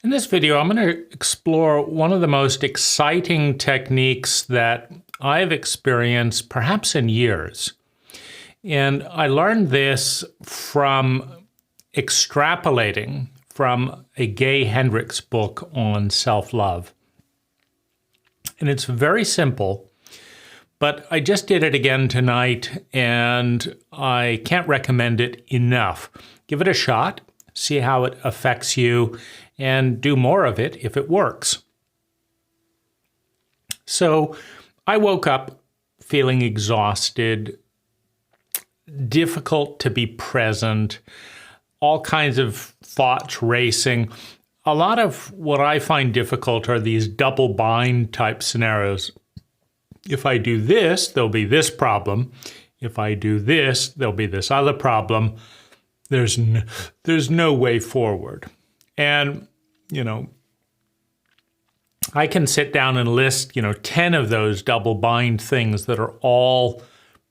In this video, I'm going to explore one of the most exciting techniques that I've experienced perhaps in years. And I learned this from extrapolating from a Gay Hendricks book on self-love. And it's very simple, but I just did it again tonight, and I can't recommend it enough. Give it a shot, see how it affects you, and do more of it if it works. So I woke up feeling exhausted, difficult to be present, all kinds of thoughts racing. A lot of what I find difficult are these double bind type scenarios. If I do this, there'll be this problem. If I do this, there'll be this other problem. There's no way forward. And, I can sit down and list, 10 of those double bind things that are all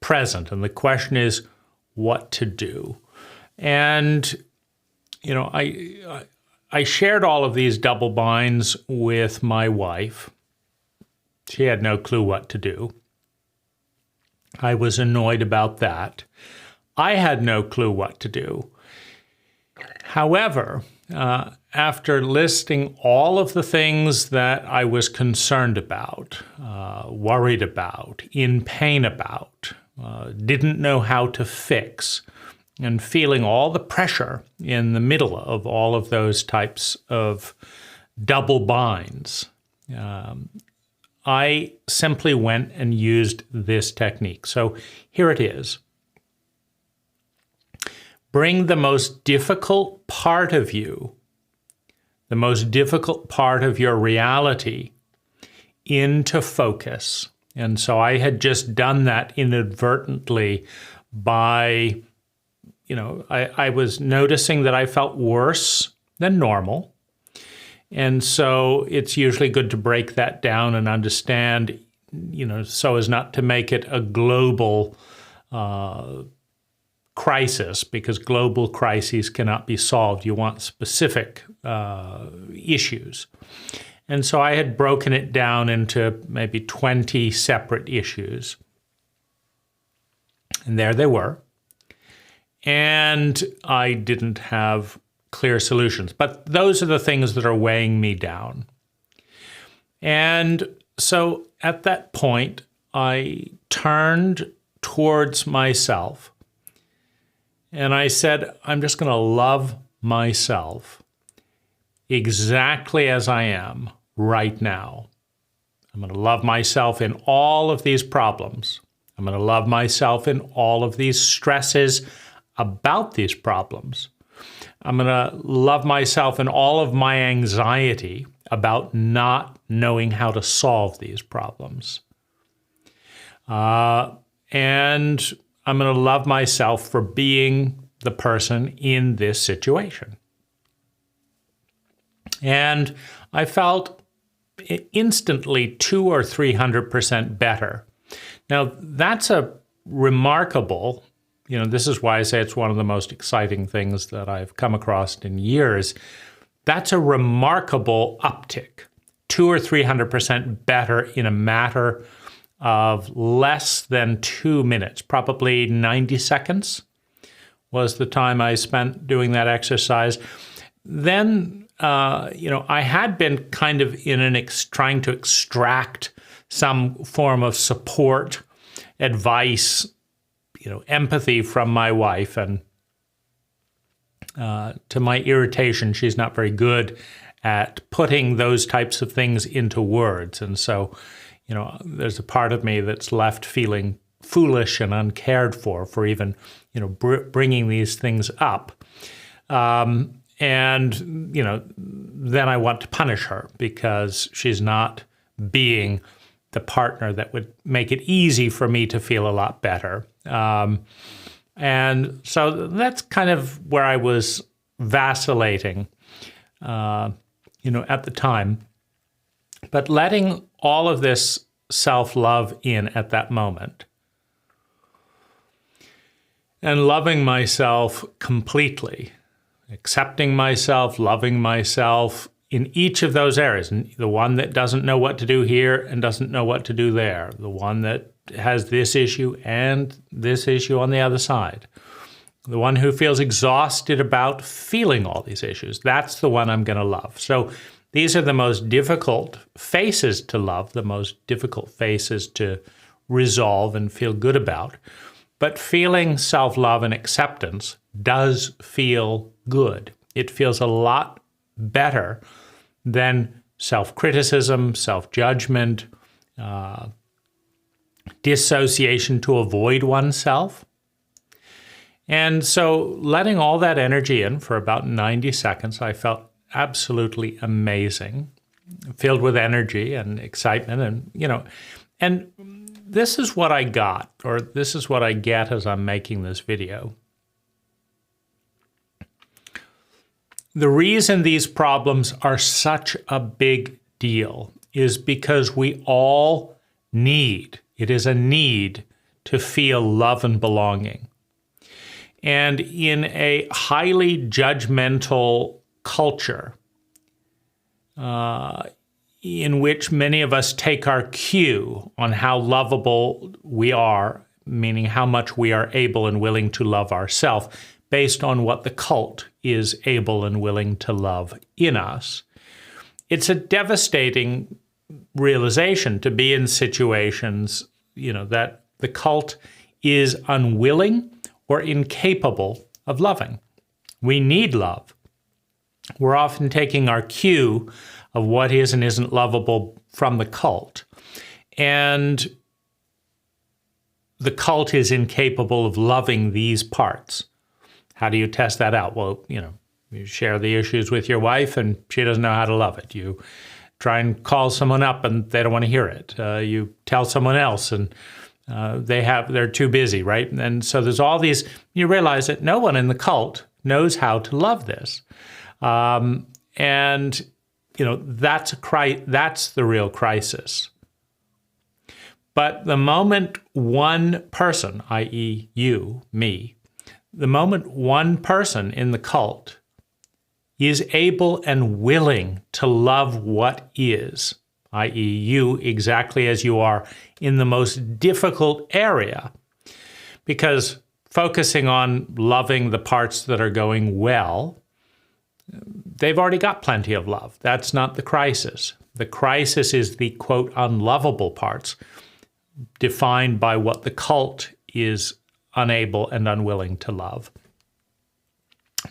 present. And the question is what to do. And, I shared all of these double binds with my wife. She had no clue what to do. I was annoyed about that. I had no clue what to do. However, after listing all of the things that I was concerned about, worried about, in pain about, didn't know how to fix, and feeling all the pressure in the middle of all of those types of double binds, I simply went and used this technique. So here it is. Bring the most difficult part of you, the most difficult part of your reality, into focus. And so I had just done that inadvertently by, I was noticing that I felt worse than normal. And so it's usually good to break that down and understand, so as not to make it a global crisis, because global crises cannot be solved. You want specific issues. And so I had broken it down into maybe 20 separate issues. And there they were. And I didn't have clear solutions. But those are the things that are weighing me down. And so at that point, I turned towards myself. And I said, I'm just going to love myself exactly as I am right now. I'm going to love myself in all of these problems. I'm going to love myself in all of these stresses about these problems. I'm going to love myself in all of my anxiety about not knowing how to solve these problems. And I'm going to love myself for being the person in this situation. And I felt instantly 200 or 300% better. Now, that's a remarkable, this is why I say it's one of the most exciting things that I've come across in years. That's a remarkable uptick, 200 or 300% better in a matter of less than 2 minutes, probably 90 seconds was the time I spent doing that exercise. Then, I had been kind of in trying to extract some form of support, advice, empathy from my wife. And to my irritation, she's not very good at putting those types of things into words. And so, there's a part of me that's left feeling foolish and uncared for even, bringing these things up. And, then I want to punish her because she's not being the partner that would make it easy for me to feel a lot better. And so that's kind of where I was vacillating, at the time. But letting all of this self-love in at that moment and loving myself completely, accepting myself, loving myself in each of those areas, the one that doesn't know what to do here and doesn't know what to do there, the one that has this issue and this issue on the other side, the one who feels exhausted about feeling all these issues, that's the one I'm going to love. So these are the most difficult faces to love, the most difficult faces to resolve and feel good about. But feeling self-love and acceptance does feel good. It feels a lot better than self-criticism, self-judgment, dissociation to avoid oneself. And so letting all that energy in for about 90 seconds, I felt absolutely amazing, filled with energy and excitement. And this is what I got, or this is what I get as I'm making this video. The reason these problems are such a big deal is because we all need, it is a need to feel love and belonging. And in a highly judgmental culture, in which many of us take our cue on how lovable we are, meaning how much we are able and willing to love ourselves, based on what the cult is able and willing to love in us. It's a devastating realization to be in situations, that the cult is unwilling or incapable of loving. We need love. We're often taking our cue of what is and isn't lovable from the cult. And the cult is incapable of loving these parts. How do you test that out? Well, you share the issues with your wife and she doesn't know how to love it. You try and call someone up and they don't want to hear it. You tell someone else and they're too busy, right? And so there's all these, you realize that no one in the cult knows how to love this. That's the real crisis. But the moment one person, i.e. you, me, the moment one person in the cult is able and willing to love what is, i.e. you exactly as you are in the most difficult area, because focusing on loving the parts that are going well, they've already got plenty of love. That's not the crisis. The crisis is the, quote, unlovable parts, defined by what the cult is unable and unwilling to love.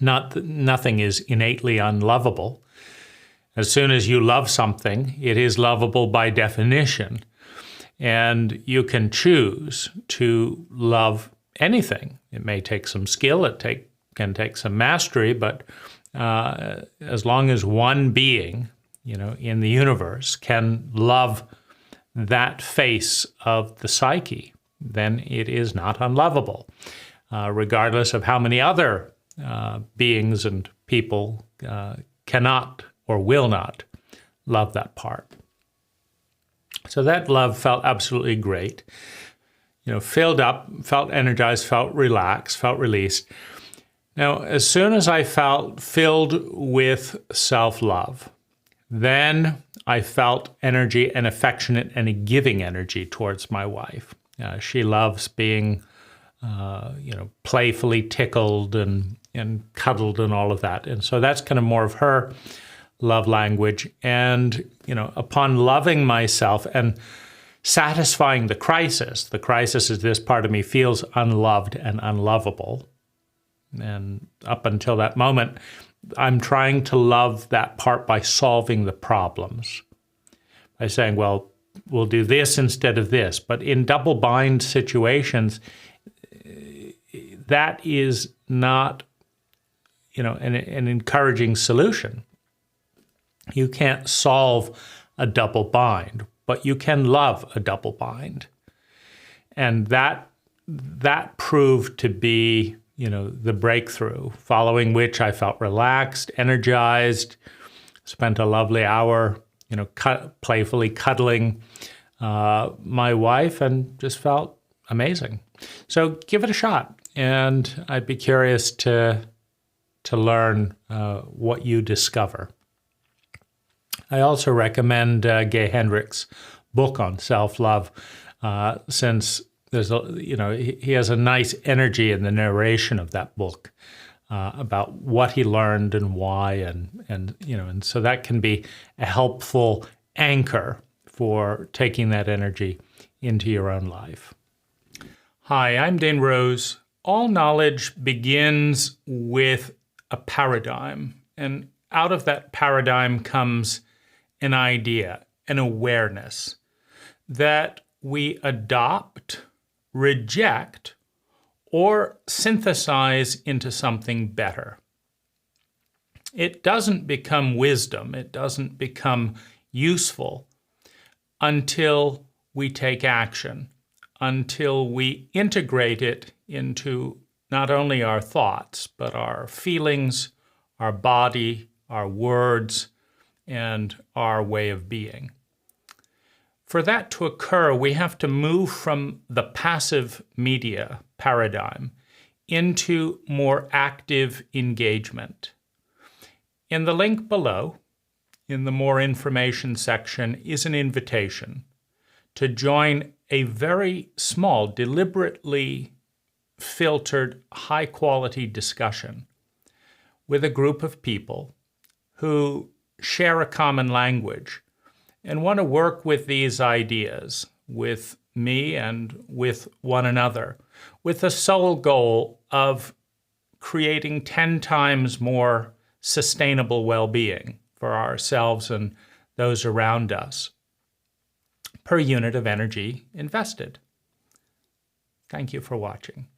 Nothing is innately unlovable. As soon as you love something, it is lovable by definition. And you can choose to love anything. It may take some skill, can take some mastery, but as long as one being, in the universe can love that face of the psyche, then it is not unlovable, regardless of how many other beings and people cannot or will not love that part. So that love felt absolutely great. Filled up, felt energized, felt relaxed, felt released. Now, as soon as I felt filled with self-love, then I felt energy and affectionate and a giving energy towards my wife. She loves being, playfully tickled and cuddled and all of that. And so that's kind of more of her love language. And, upon loving myself and satisfying the crisis is this part of me feels unloved and unlovable. And up until that moment, I'm trying to love that part by solving the problems, by saying, well, we'll do this instead of this. But in double bind situations, that is not, an encouraging solution. You can't solve a double bind, but you can love a double bind. And that proved to be, the breakthrough, following which I felt relaxed, energized, spent a lovely hour, playfully cuddling my wife and just felt amazing. So give it a shot. And I'd be curious to learn what you discover. I also recommend Gay Hendricks' book on self-love, since there's he has a nice energy in the narration of that book about what he learned and why, and so that can be a helpful anchor for taking that energy into your own life. Hi, I'm Dane Rose. All knowledge begins with a paradigm, and out of that paradigm comes an idea, an awareness that we adopt, reject, or synthesize into something better. It doesn't become wisdom, it doesn't become useful until we take action, until we integrate it into not only our thoughts, but our feelings, our body, our words, and our way of being. For that to occur, we have to move from the passive media paradigm into more active engagement. In the link below, in the More Information section, is an invitation to join a very small, deliberately filtered, high-quality discussion with a group of people who share a common language and want to work with these ideas, with me and with one another, with the sole goal of creating 10 times more sustainable well-being for ourselves and those around us per unit of energy invested. Thank you for watching.